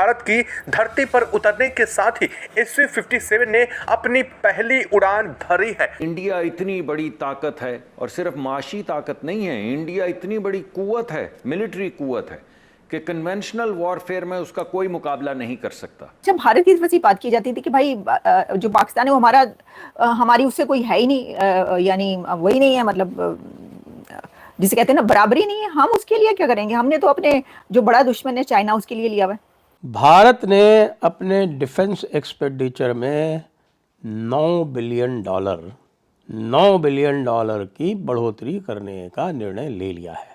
भारत की धरती पर उतरने के साथ ही SU-57 ने अपनी पहली उड़ान भरी है। इंडिया इतनी बड़ी ताकत है, और सिर्फ माशी ताकत नहीं है, इंडिया इतनी बड़ी कुव्वत है, मिलिट्री कुव्वत है कि कन्वेंशनल वॉरफेयर में उसका कोई मुकाबला नहीं कर सकता। जब भारत की वैसी बात की जाती थी कि भाई जो पाकिस्तान है वो हमारी उससे कोई है ही नहीं, यानी वही नहीं है, मतलब जिसे कहते हैं ना बराबरी नहीं है, हम उसके लिए क्या करेंगे, हमने तो अपने जो बड़ा दुश्मन है चाइना उसके लिए लिया हुआ है। भारत ने अपने डिफेंस एक्सपेंडिचर में $9 बिलियन की बढ़ोतरी करने का निर्णय ले लिया है।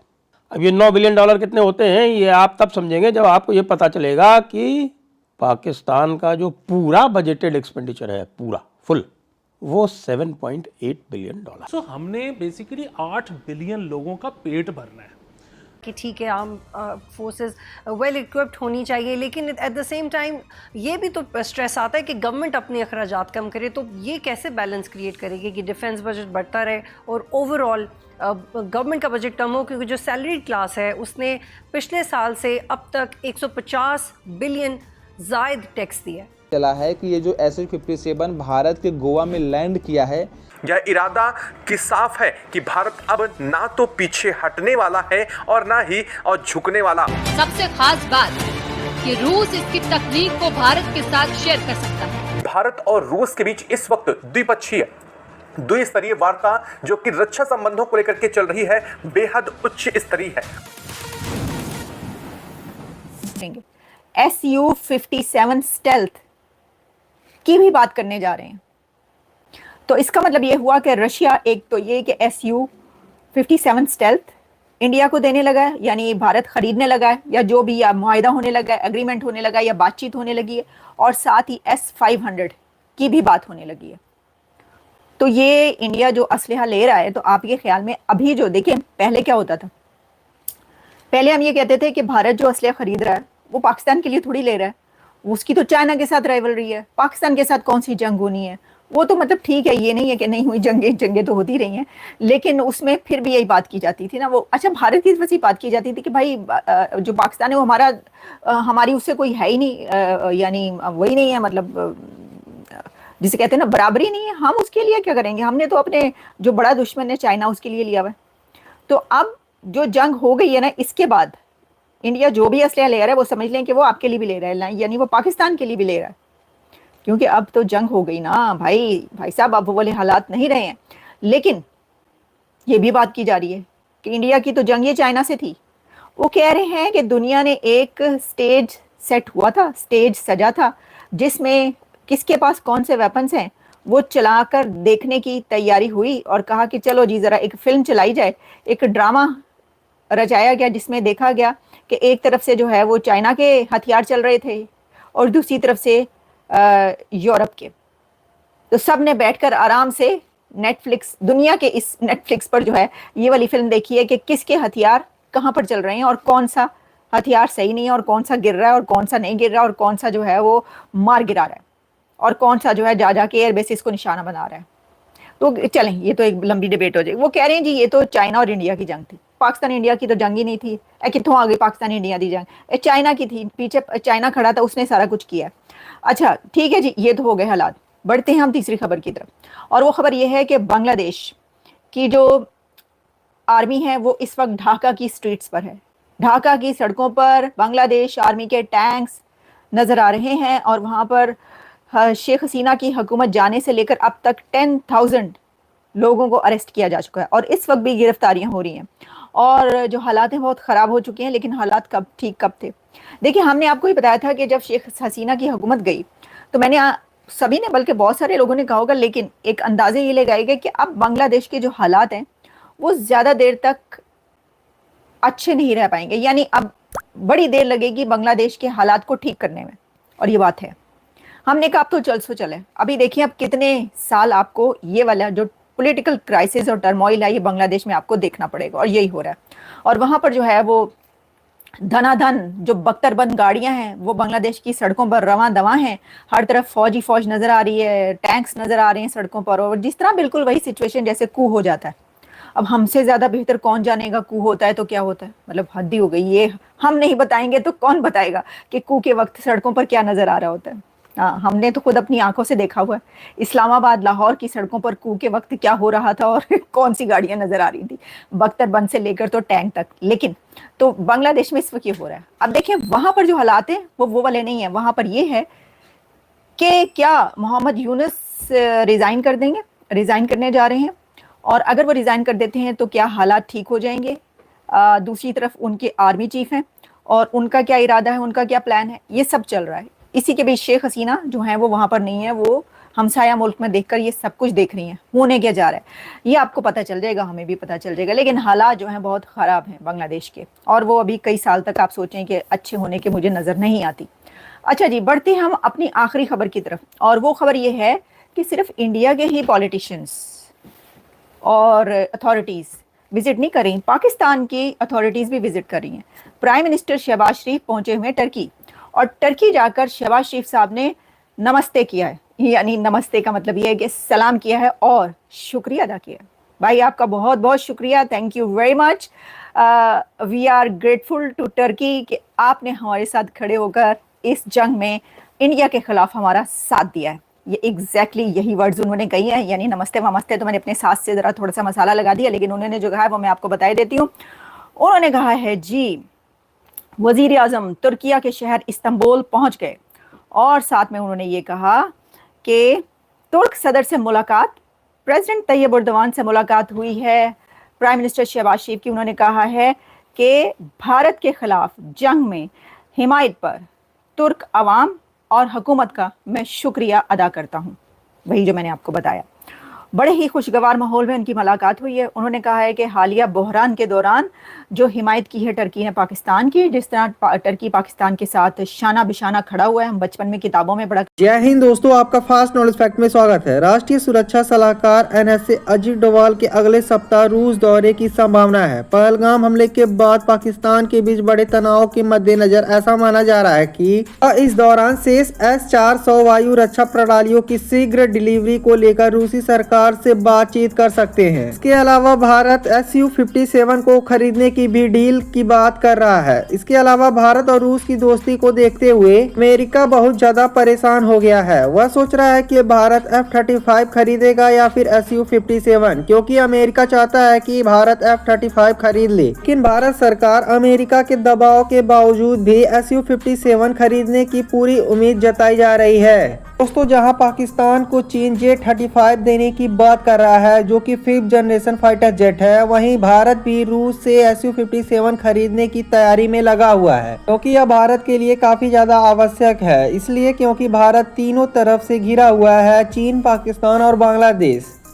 अब ये $9 बिलियन कितने होते हैं ये आप तब समझेंगे जब आपको ये पता चलेगा कि पाकिस्तान का जो पूरा बजटेड एक्सपेंडिचर है, पूरा फुल, वो $7.8 बिलियन। सो हमने बेसिकली 8 बिलियन लोगों का पेट भरना है कि ठीक है आर्म फोर्सेस वेल इक्विप्ड होनी चाहिए, लेकिन एट द सेम टाइम ये भी तो स्ट्रेस आता है कि गवर्नमेंट अपने अखराजात कम करे, तो ये कैसे बैलेंस क्रिएट करेगी कि डिफेंस बजट बढ़ता रहे और ओवरऑल गवर्नमेंट का बजट कम हो, क्योंकि जो सैलरीड क्लास है उसने पिछले साल से अब तक 150 बिलियन जायद टैक्स दिया चला है कि ये जो SU-57 भारत के गोवा में लैंड किया है, यह इरादा कि साफ है कि भारत अब ना तो पीछे हटने वाला है और ना ही और झुकने वाला। सबसे खास बात कि रूस इसकी तकनीक को भारत के साथ शेयर कर सकता है। भारत और रूस के बीच इस वक्त द्विपक्षीय द्विस्तरीय वार्ता जो कि रक्षा संबंधों को लेकर के चल रही है, बेहद उच्च स्तरीय है। SU-57 स्टेल्थ की भी बात करने जा रहे हैं, तो इसका मतलब ये हुआ कि रशिया एक तो ये कि SU-57 स्टेल्थ इंडिया को देने लगा है, यानी भारत खरीदने लगा है, या जो भी या मुआहिदा होने लगा है, एग्रीमेंट होने लगा है, या बातचीत होने लगी है, और साथ ही S-500 की भी बात होने लगी है। तो ये इंडिया जो असलहा ले रहा है, तो आप ये ख्याल में अभी जो देखें, पहले क्या होता था, पहले हम ये कहते थे कि भारत जो असलहा खरीद रहा है वो पाकिस्तान के लिए थोड़ी ले रहा है, उसकी तो चाइना के साथ राइवलरी है, पाकिस्तान के साथ कौन सी जंग होनी है, वो तो मतलब ठीक है, ये नहीं है कि नहीं हुई, जंगें तो होती रही हैं, लेकिन उसमें फिर भी यही बात की जाती थी ना, वो अच्छा भारत की वैसी बात की जाती थी कि भाई जो पाकिस्तान है वो हमारी उससे कोई है ही नहीं, यानी वही नहीं है, मतलब जिसे कहते हैं ना बराबरी नहीं है, हम उसके लिए क्या करेंगे, हमने तो अपने जो बड़ा दुश्मन है चाइना उसके लिए लिया हुआ है। तो अब जो जंग हो गई है ना, इसके बाद इंडिया जो भी असलहा ले रहा है वो समझ लें कि वो आपके लिए भी ले रहा है, यानी वो पाकिस्तान के लिए भी ले रहा है, क्योंकि अब तो जंग हो गई ना भाई साहब, अब वो वाले हालात नहीं रहे हैं। लेकिन ये भी बात की जा रही है कि इंडिया की तो जंग ये चाइना से थी। वो कह रहे हैं कि दुनिया ने एक स्टेज सेट हुआ था, स्टेज सजा था, जिसमें किसके पास कौन से वेपन्स हैं वो चलाकर देखने की तैयारी हुई, और कहा कि चलो जी ज़रा एक फिल्म चलाई जाए, एक ड्रामा रचाया गया जिसमें देखा गया कि एक तरफ से जो है वो चाइना के हथियार चल रहे थे और दूसरी तरफ से यूरोप के। तो सब ने बैठकर आराम से नेटफ्लिक्स, दुनिया के इस नेटफ्लिक्स पर जो है ये वाली फिल्म देखी है कि किसके हथियार कहाँ पर चल रहे हैं, और कौन सा हथियार सही नहीं है, और कौन सा गिर रहा है और कौन सा नहीं गिर रहा है, और कौन सा जो है वो मार गिरा रहा है, और कौन सा जो है जा जाके एयरबेसिस को निशाना बना रहा है। तो चलें, ये तो एक लंबी डिबेट हो जाएगी। वो कह रहे हैं जी ये तो चाइना और इंडिया की जंग थी, पाकिस्तान इंडिया की तो जंग ही नहीं थी, कितों आ गई पाकिस्तान इंडिया की जंग, चाइना की थी, पीछे चाइना खड़ा था, उसने सारा कुछ किया। अच्छा ठीक है जी, ये तो हो गए हालात। बढ़ते हैं हम तीसरी खबर की तरफ, और वो खबर ये है कि बांग्लादेश की जो आर्मी है वो इस वक्त ढाका की स्ट्रीट्स पर है। ढाका की सड़कों पर बांग्लादेश आर्मी के टैंक्स नजर आ रहे हैं, और वहाँ पर शेख हसीना की हुकूमत जाने से लेकर अब तक 10,000 लोगों को अरेस्ट किया जा चुका है, और इस वक्त भी गिरफ्तारियां हो रही हैं, और जो हालात हैं बहुत ख़राब हो चुके हैं। लेकिन हालात कब थे? देखिए, हमने आपको ही बताया था कि जब शेख हसीना की हुकूमत गई तो मैंने सभी ने, बल्कि बहुत सारे लोगों ने कहा होगा, लेकिन एक अंदाजे ये लगाए गए कि अब बांग्लादेश के जो हालात हैं वो ज़्यादा देर तक अच्छे नहीं रह पाएंगे, यानी अब बड़ी देर लगेगी बांग्लादेश के हालात को ठीक करने में, और ये बात है। हमने कहा अब तो चल सो चले, अभी देखिए अब कितने साल आपको ये वाला जो पॉलिटिकल क्राइसिस और टर्मोइल है ये बांग्लादेश में आपको देखना पड़ेगा, और यही हो रहा है। और वहाँ पर जो है वो धनाधन जो बख्तरबंद गाड़ियां हैं वो बांग्लादेश की सड़कों पर रवां दवां हैं, हर तरफ फौज नज़र आ रही है, टैंक्स नज़र आ रहे हैं सड़कों पर, और जिस तरह बिल्कुल वही सिचुएशन जैसे कू हो जाता है। अब हमसे ज़्यादा बेहतर कौन जानेगा कू होता है तो क्या होता है, मतलब हद ही हो गई। ये हम नहीं बताएंगे तो कौन बताएगा कि कू के वक्त सड़कों पर क्या नज़र आ रहा होता है। हाँ, हमने तो खुद अपनी आंखों से देखा हुआ है, इस्लामाबाद लाहौर की सड़कों पर कू के वक्त क्या हो रहा था और कौन सी गाड़ियां नजर आ रही थी, बख्तरबंद से लेकर तो टैंक तक। लेकिन तो बांग्लादेश में इस वक्त ये हो रहा है। अब देखिए वहां पर जो हालात हैं वो वाले नहीं है। वहां पर ये है कि क्या मोहम्मद यूनुस रिजाइन कर देंगे, रिजाइन करने जा रहे हैं, और अगर वो रिजाइन कर देते हैं तो क्या हालात ठीक हो जाएंगे। दूसरी तरफ उनके आर्मी चीफ हैं और उनका क्या इरादा है, उनका क्या प्लान है, ये सब चल रहा है। इसी के बीच शेख हसीना जो है वो वहां पर नहीं है, वो हमसाया मुल्क में देखकर ये सब कुछ देख रही हैं होने क्या जा रहा है। ये आपको पता चल जाएगा, हमें भी पता चल जाएगा। लेकिन हालात जो हैं बहुत ख़राब हैं बांग्लादेश के, और वो अभी कई साल तक आप सोचें कि अच्छे होने के मुझे नज़र नहीं आती। अच्छा जी, बढ़ते हैं हम अपनी आखिरी खबर की तरफ, और वो खबर ये है कि सिर्फ इंडिया के ही पॉलिटिशियंस और अथॉरिटीज़ विजिट नहीं कर रही, पाकिस्तान की अथॉरिटीज़ भी विजिट कर रही हैं। प्राइम मिनिस्टर शहबाज शरीफ पहुंचे हुए टर्की, और टर्की जाकर शहबाज शरीफ साहब ने नमस्ते किया है, यानी नमस्ते का मतलब ये है कि सलाम किया है और शुक्रिया अदा किया है। भाई आपका बहुत बहुत शुक्रिया, thank you very much. We are grateful to Turkey कि आपने हमारे साथ खड़े होकर इस जंग में इंडिया के खिलाफ हमारा साथ दिया है। ये एग्जैक्टली यही वर्ड्स उन्होंने कही है, यानी नमस्ते वमस्ते तो मैंने अपने साथ से ज़रा थोड़ा सा मसाला लगा दिया, लेकिन उन्होंने जो कहा है वो मैं आपको बता देती हूँ। उन्होंने कहा है जी, वज़ीर आज़म तुर्किया के शहर इस्तांबुल पहुंच गए, और साथ में उन्होंने ये कहा कि तुर्क सदर से मुलाकात, प्रेसिडेंट तैयब एर्दोगान से मुलाकात हुई है प्राइम मिनिस्टर शहबाज शरीफ की। उन्होंने कहा है कि भारत के खिलाफ जंग में हिमायत पर तुर्क अवाम और हुकूमत का मैं शुक्रिया अदा करता हूँ। वही जो मैंने आपको बताया। बड़े ही खुशगवार माहौल में उनकी मुलाकात हुई है। उन्होंने कहा है कि हालिया बहरान के दौरान जो हिमायत की है टर्की ने पाकिस्तान की, जिस तरह टर्की पाकिस्तान के साथ शाना बिशाना खड़ा हुआ है, हम बचपन में किताबों में पढ़ा। जय हिंद दोस्तों, आपका फास्ट नॉलेज फैक्ट में स्वागत है। राष्ट्रीय सुरक्षा सलाहकार NSA अजीत डोभाल के अगले सप्ताह रूस दौरे की संभावना है। पहलगाम हमले के बाद पाकिस्तान के बीच बड़े तनाव के मद्देनजर ऐसा माना जा रहा है कि इस दौरान शेष S-400 वायु रक्षा प्रणालियों की शीघ्र डिलीवरी को लेकर रूसी सरकार से बातचीत कर सकते हैं। इसके अलावा भारत Su-57 को खरीदने की भी डील की बात कर रहा है। इसके अलावा भारत और रूस की दोस्ती को देखते हुए अमेरिका बहुत ज्यादा परेशान हो गया है। वह सोच रहा है कि भारत F-35 खरीदेगा या फिर Su-57, क्योंकि अमेरिका चाहता है कि भारत F-35 खरीद ले। लेकिन भारत सरकार अमेरिका के दबाव के बावजूद भी Su-57 खरीदने की पूरी उम्मीद जताई जा रही है। दोस्तों, जहां पाकिस्तान को चीन J-35 देने की बात कर रहा है, जो कि 5th जनरेशन फाइटर जेट है, वहीं भारत भी रूस से Su-57 खरीदने की तैयारी में लगा हुआ है, क्योंकि यह भारत के लिए काफी ज्यादा आवश्यक है। इसलिए क्योंकि भारत तीनों तरफ से घिरा हुआ है, चीन, पाकिस्तान और बांग्लादेश।